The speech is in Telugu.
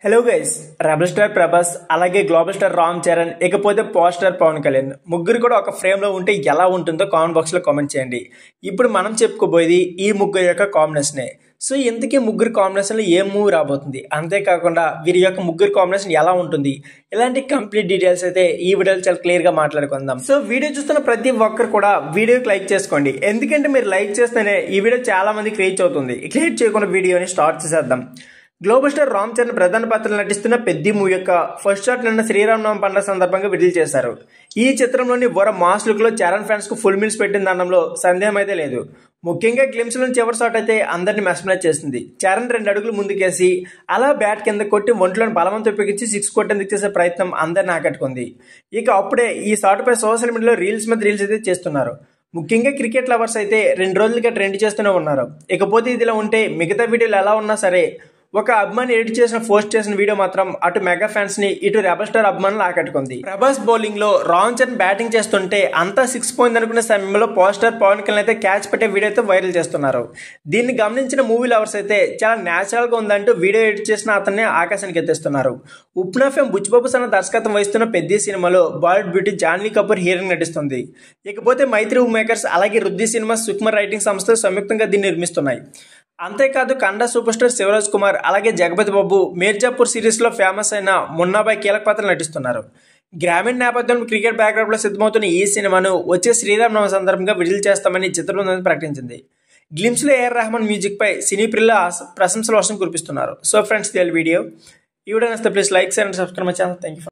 Hello guys, rebel star Prabhas అలాగే గ్లోబల్ స్టార్ రామ్ చరణ్ ఇకపోతే పవర్ స్టార్ పవన్ కళ్యాణ్ ముగ్గురు కూడా ఒక ఫ్రేమ్ లో ఉంటే ఎలా ఉంటుందో కామెంట్ బాక్స్ లో కామెంట్ చేయండి. ఇప్పుడు మనం చెప్పుకోబోయేది ఈ ముగ్గురు యొక్క కాంబినేషనే. సో ఇంతకీ ముగ్గురు కాంబినేషన్ లో ఏం మూవీ రాబోతుంది, అంతేకాకుండా వీరి యొక్క ముగ్గురు కాంబినేషన్ ఎలా ఉంటుంది, ఇలాంటి కంప్లీట్ డీటెయిల్స్ అయితే ఈ వీడియోలో చాలా క్లియర్ గా మాట్లాడుకుందాం. సో వీడియో చూస్తున్న ప్రతి ఒక్కరు కూడా వీడియోకి లైక్ చేసుకోండి, ఎందుకంటే మీరు లైక్ చేస్తేనే ఈ వీడియో చాలా మందికి రీచ్ అవుతుంది. క్రియేట్ చేయకుండా వీడియోని స్టార్ట్ చేసేద్దాం. గ్లోబల్ స్టార్ రామ్ చరణ్ ప్రధాన పాత్రలు నటిస్తున్న పెద్ది మూవీ యొక్క ఫస్ట్ షాట్ నిన్న శ్రీరామనవమి పండుగ సందర్భంగా విడుదల చేశారు. ఈ చిత్రంలోని వర మాస్ లుక్ లో చరణ్ ఫ్యాన్స్ కు ఫుల్ మీల్స్ పెట్టిన అనడంలో సందేహం అయితే లేదు. ముఖ్యంగా గ్లిమ్స్ లోని చివరి షాట్ అయితే అందరిని మెస్మరైజ్ చేసింది. చరణ్ 2 అడుగులు ముందుకేసి అలా బ్యాట్ కింద కొట్టి ఒంట్లోని బలవంతం ఉపయోగించి 6 కొట్టేందుకు చేసే ప్రయత్నం అందరిని ఆకట్టుకుంది. ఇక అప్పుడే ఈ షాట్ పై సోషల్ మీడియాలో రీల్స్ మీద రీల్స్ అయితే చేస్తున్నారు. ముఖ్యంగా క్రికెట్ లవర్స్ అయితే 2 రోజులుగా ట్రెండ్ చేస్తూనే ఉన్నారు. ఇకపోతే ఇదిలా ఉంటే మిగతా వీడియోలు ఎలా ఉన్నా సరే ఒక అభిమాని ఎడిట్ చేసిన పోస్ట్ చేసిన వీడియో మాత్రం అటు మెగా ఫ్యాన్స్ ని ఇటు రెబల్ స్టార్ అభిమానులు ఆకట్టుకుంది. ప్రభాస్ బౌలింగ్ లో రామ్ చరణ్ బ్యాటింగ్ చేస్తుంటే అంతా 6 పోయింది అనుకునే సమయంలో పవర్ స్టార్ పవన్ కళ్యాణ్ అయితే క్యాచ్ పెట్టే వీడియో అయితే వైరల్ చేస్తున్నారు. దీన్ని గమనించిన మూవీ లవర్స్ అయితే చాలా న్యాచురల్ గా ఉందంటూ వీడియో ఎడిట్ చేసిన అతన్ని ఆకాశానికి ఎత్తేస్తున్నారు. ఉప్నా ఫేమ్ బుచ్చిబాబు సన్న దర్శకత్వం వహిస్తున్న పెద్ద సినిమాలో బాలీవుడ్ బ్యూటీ జాన్వీ కపూర్ హీరోయిన్ నటిస్తుంది. ఇకపోతే మైత్రి మేకర్స్ అలాగే రుద్ది సినిమా సుకుమార్ రైటింగ్ సంస్థలు సంయుక్తంగా దీన్ని నిర్మిస్తున్నాయి. అంతేకాదు కన్నడ సూపర్ స్టార్ శివరాజ్ కుమార్ అలాగే జగపతి బాబు మీర్జాపూర్ సిరీస్ లో ఫేమస్ అయిన మున్నాబాయ్ కీలక పాత్రలు నటిస్తున్నారు. గ్రామీణ నేపథ్యంలో క్రికెట్ బ్యాక్గ్రౌండ్ లో సిద్ధమవుతున్న ఈ సినిమాను వచ్చే శ్రీరామనవమి సందర్భంగా విడుదల చేస్తామని చిత్రబృందం ప్రకటించింది. గ్లిమ్స్ లో ఏఆర్ రెహమాన్ మ్యూజిక్ పై సినీ ప్రియుల ప్రశంసల వర్షం కురిపిస్తున్నారు. సో ఫ్రెండ్స్, వీడియో ఈ వీడియో నచ్చితే please like, share and subscribe my channel. Thank you.